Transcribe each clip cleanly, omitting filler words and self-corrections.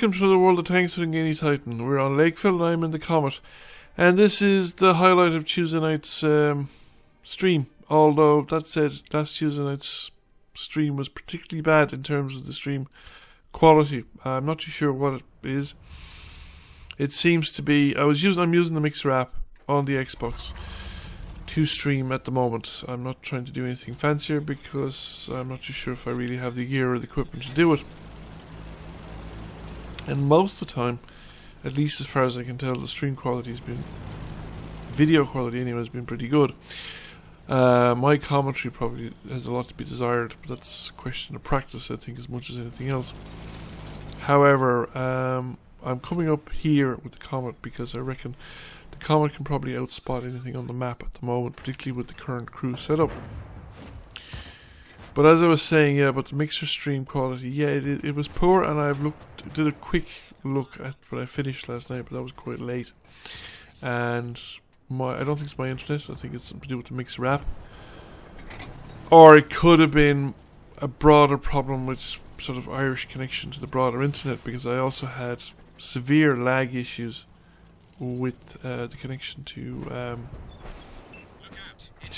welcome to the world of tanks with Guinea Titan. We're on Lakeville and I'm in the Comet. And this is the highlight of Tuesday night's stream. Although, that said, last Tuesday night's stream was particularly bad in terms of the stream quality. I'm not too sure what it is. It seems to be... I'm using the Mixer app on the Xbox to stream at the moment. I'm not trying to do anything fancier because I'm not too sure if I really have the gear or the equipment to do it. And most of the time, at least as far as I can tell, the stream quality has been, video quality anyway, has been pretty good. My commentary probably has a lot to be desired, but that's a question of practice, I think, as much as anything else. However, I'm coming up here with the Comet because I reckon the Comet can probably outspot anything on the map at the moment, particularly with the current crew setup. But as I was saying, yeah, but the Mixer stream quality, yeah, it was poor, and did a quick look at what I finished last night, but that was quite late. And I don't think it's my internet, I think it's something to do with the Mixer app. Or it could have been a broader problem with sort of Irish connection to the broader internet, because I also had severe lag issues with the connection to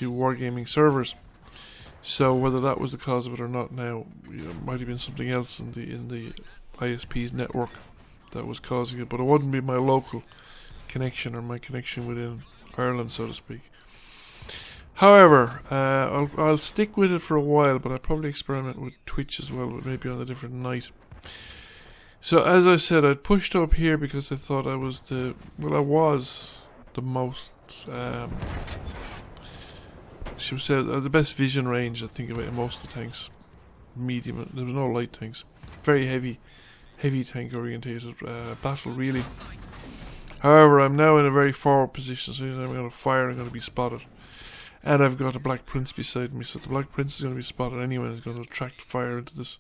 Wargaming servers. So whether that was the cause of it or not now, might have been something else in the ISP's network that was causing it, but it wouldn't be my local connection or my connection within Ireland, so to speak. However, I'll stick with it for a while, but I'll probably experiment with Twitch as well, but maybe on a different night. So as I said, I pushed up here because I thought I was the most should we say the best vision range, I think, about most of the tanks. Medium, there was no light tanks. Very heavy tank orientated battle, really. However, I'm now in a very forward position, so anytime I'm going to fire, I'm going to be spotted. And I've got a Black Prince beside me, so the Black Prince is going to be spotted anyway, and it's going to attract fire into this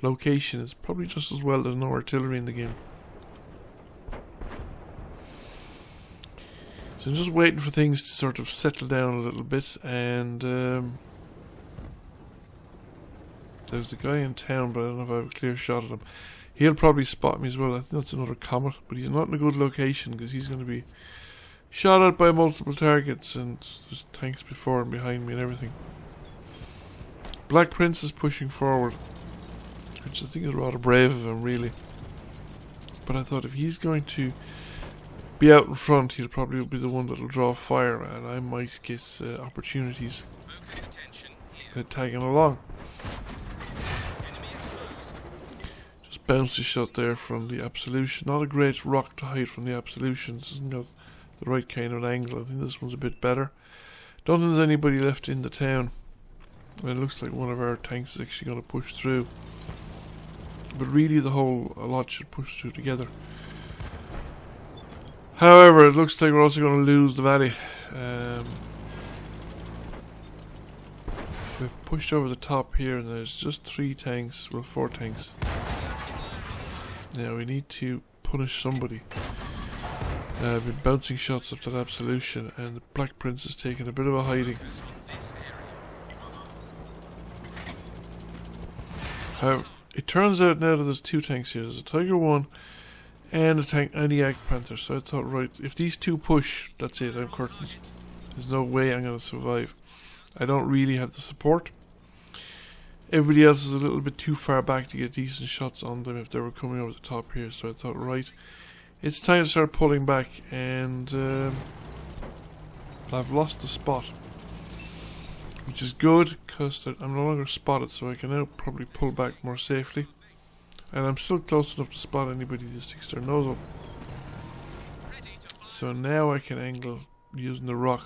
location. It's probably just as well there's no artillery in the game. So I'm just waiting for things to sort of settle down a little bit, and there's a guy in town, but I don't know if I have a clear shot at him. He'll probably spot me as well. I think that's another Comet, but he's not in a good location because he's going to be shot at by multiple targets, and there's tanks before and behind me and everything. Black Prince is pushing forward, which I think is rather brave of him, really. But I thought if he's going to be out in front, he'll probably be the one that'll draw fire, and I might get opportunities tagging along. Just bounced a shot there from the Absolution. Not a great rock to hide from the Absolutions. Isn't got the right kind of angle. I think this one's a bit better. Don't think there's anybody left in the town. It looks like one of our tanks is actually going to push through. But really a lot should push through together. However, it looks like we're also going to lose the valley. We've pushed over the top here, and there's just 4 tanks. Now we need to punish somebody. I've been bouncing shots off that Absolution, and the Black Prince is taking a bit of a hiding. However, it turns out now that there's 2 tanks here. There's a Tiger 1 and the Yak Panther. So I thought, right, if these 2 push, that's it, I'm curtains. There's no way I'm going to survive. I don't really have the support. Everybody else is a little bit too far back to get decent shots on them if they were coming over the top here. So I thought, right, it's time to start pulling back, and I've lost the spot, which is good because I'm no longer spotted, so I can now probably pull back more safely. And I'm still close enough to spot anybody that sticks their nose up. So now I can angle using the rock.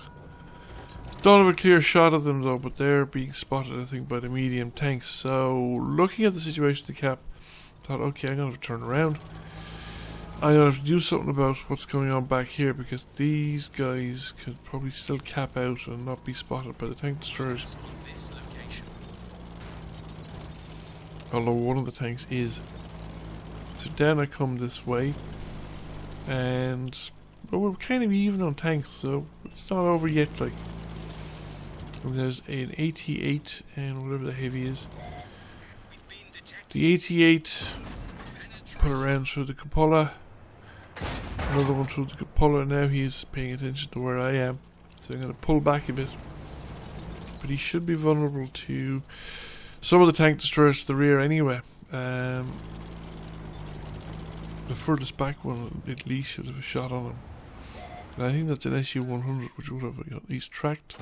Don't have a clear shot of them though, but they're being spotted, I think, by the medium tanks. So looking at the situation, the cap, thought, okay, I'm going to have to turn around. I'm going to have to do something about what's going on back here, because these guys could probably still cap out and not be spotted by the tank destroyers. Although one of the tanks is. So then I come this way, and we're kind of even on tanks, so it's not over yet. Like, and there's an 88 and whatever the heavy is. The 88 put a round through the cupola. Another one through the cupola. Now he's paying attention to where I am. So I'm going to pull back a bit. But he should be vulnerable to some of the tank destroyers to the rear anyway. The furthest back one at least should have a shot on him. And I think that's an SU-100, which would have at least tracked.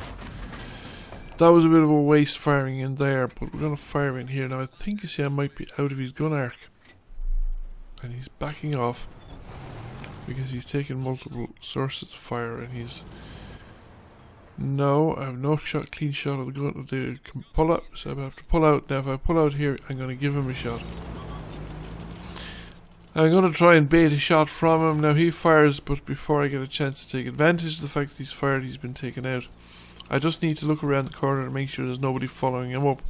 That was a bit of a waste firing in there, but we're going to fire in here. Now I think you see I might be out of his gun arc. And he's backing off. Because he's taken multiple sources of fire and he's... No, I have no clean shot of the gun. The pull out, so I have to pull out. Now if I pull out here, I'm going to give him a shot. I'm going to try and bait a shot from him. Now he fires, but before I get a chance to take advantage of the fact that he's fired, he's been taken out. I just need to look around the corner and make sure there's nobody following him up.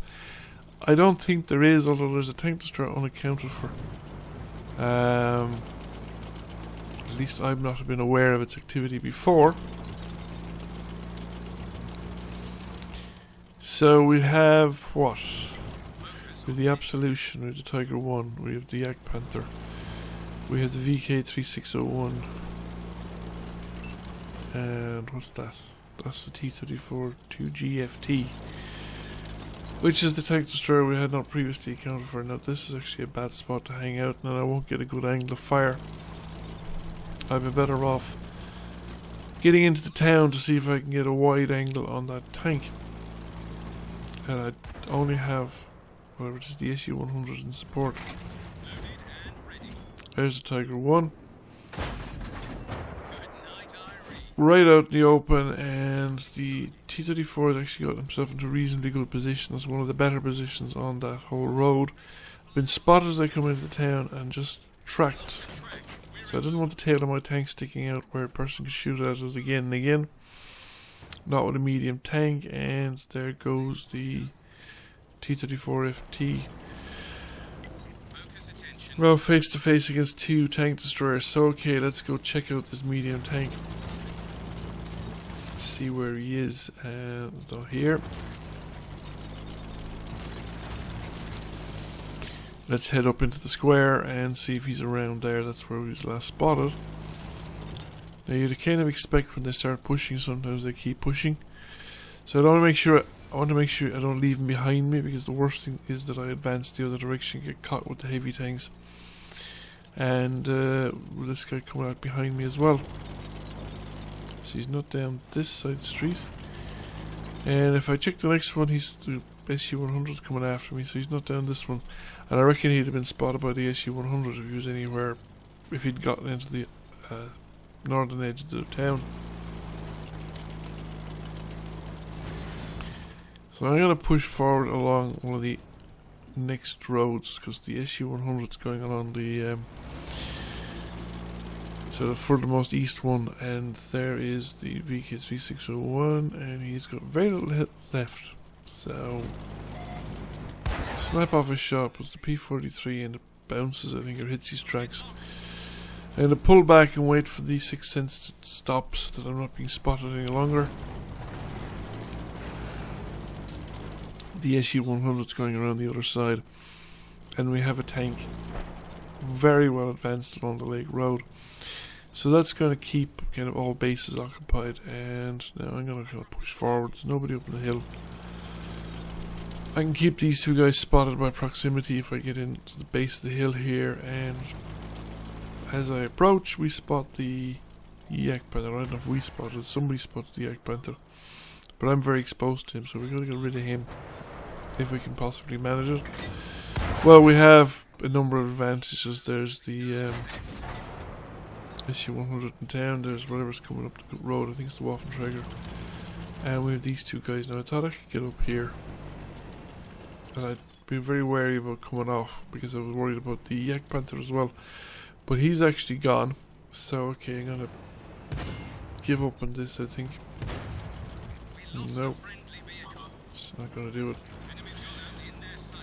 I don't think there is, although there's a tank destroyer unaccounted for. At least I've not been aware of its activity before. So we have what? We have the Absolution, we have the Tiger 1, we have the Yak Panther, we have the VK3601, and what's that? That's the T-34 2GFT, which is the tank destroyer we had not previously accounted for. Now this is actually a bad spot to hang out, and I won't get a good angle of fire. I'd be better off getting into the town to see if I can get a wide angle on that tank. And I only have whatever it is, the SU-100 in support. There's the Tiger 1. Right out in the open, and the T-34 has actually got himself into a reasonably good position. It's one of the better positions on that whole road. Been spotted as I come into the town and just tracked. So I didn't want the tail of my tank sticking out where a person could shoot at it again and again. Not with a medium tank, and there goes the T-34FT. Well, face to face against two tank destroyers. So okay, let's go check out this medium tank. Let's see where he is. So here. Let's head up into the square and see if he's around there. That's where he was last spotted. Now you'd kind of expect when they start pushing, sometimes they keep pushing. So I want to make sure I don't leave him behind me, because the worst thing is that I advance the other direction and get caught with the heavy tanks. And this guy coming out behind me as well. So he's not down this side street. And if I check the next one, he's the SU-100's coming after me, so he's not down this one. And I reckon he'd have been spotted by the SU-100 if he was anywhere, if he'd gotten into the northern edge of the town. So I'm going to push forward along one of the next roads, because the SU-100 is going along the so the furthermost east one, and there is the VK3601, and he's got very little left. So snap off a shot was the P43, and it bounces, I think, or hits his tracks. I'm going to pull back and wait for the 6th sense to stop so that I'm not being spotted any longer. The SU-100 is going around the other side, and we have a tank very well advanced along the lake road. So that's going to keep kind of all bases occupied, and now I'm going to kind of push forward. There's nobody up on the hill. I can keep these two guys spotted by proximity if I get into the base of the hill here, and as I approach, we spot the Yak Panther. I don't know if we spotted it, somebody spots the Yak Panther, but I'm very exposed to him, so we're going to get rid of him if we can possibly manage it. Well, we have a number of advantages. There's the SU-100 in town, there's whatever's coming up the road, I think it's the Waffentrager, and we have these two guys. Now I thought I could get up here, and I'd be very wary about coming off because I was worried about the Yak Panther as well, but he's actually gone. So okay, I'm gonna give up on this, I think. No, it's not gonna do it.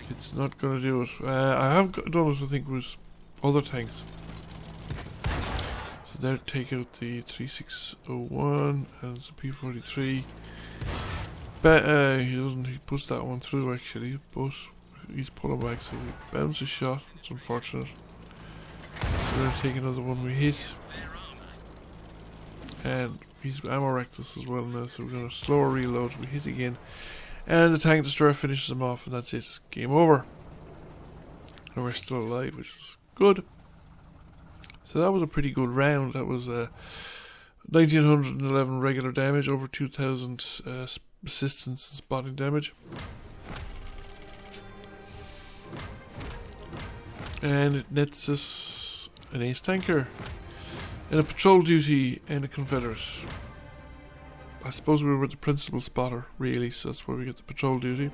It's not gonna do it. I have done it, I think, with other tanks. So there, take out the 3601 and the P43. But he puts that one through actually, but he's pulling back, so he bounces a shot. It's unfortunate. We're going to take another one we hit. And he's ammo reckless as well now, so we're going to slower reload. We hit again. And the tank destroyer finishes him off, and that's it. Game over. And we're still alive, which is good. So that was a pretty good round. That was 1911 regular damage, over 2000 assistance and spotting damage. And it nets us an ace tanker and a patrol duty and a Confederate. I suppose we were the principal spotter, really, so that's where we get the patrol duty.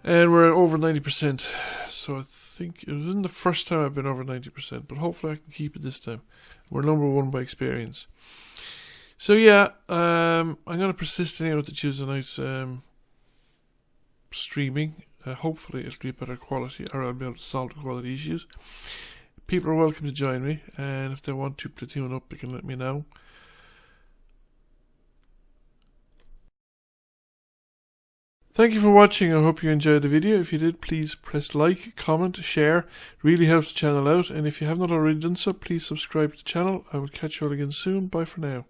And we're over 90%, so I think it isn't the first time I've been over 90%, but hopefully I can keep it this time. We're number one by experience. So yeah, I'm going to persist anyway with the Tuesday night streaming. Hopefully it'll be better quality, or I'll be able to solve the quality issues. People are welcome to join me, and if they want to platoon up, they can let me know. Thank you for watching. I hope you enjoyed the video. If you did, please press like, comment, share. It really helps the channel out. And if you have not already done so, please subscribe to the channel. I will catch you all again soon. Bye for now.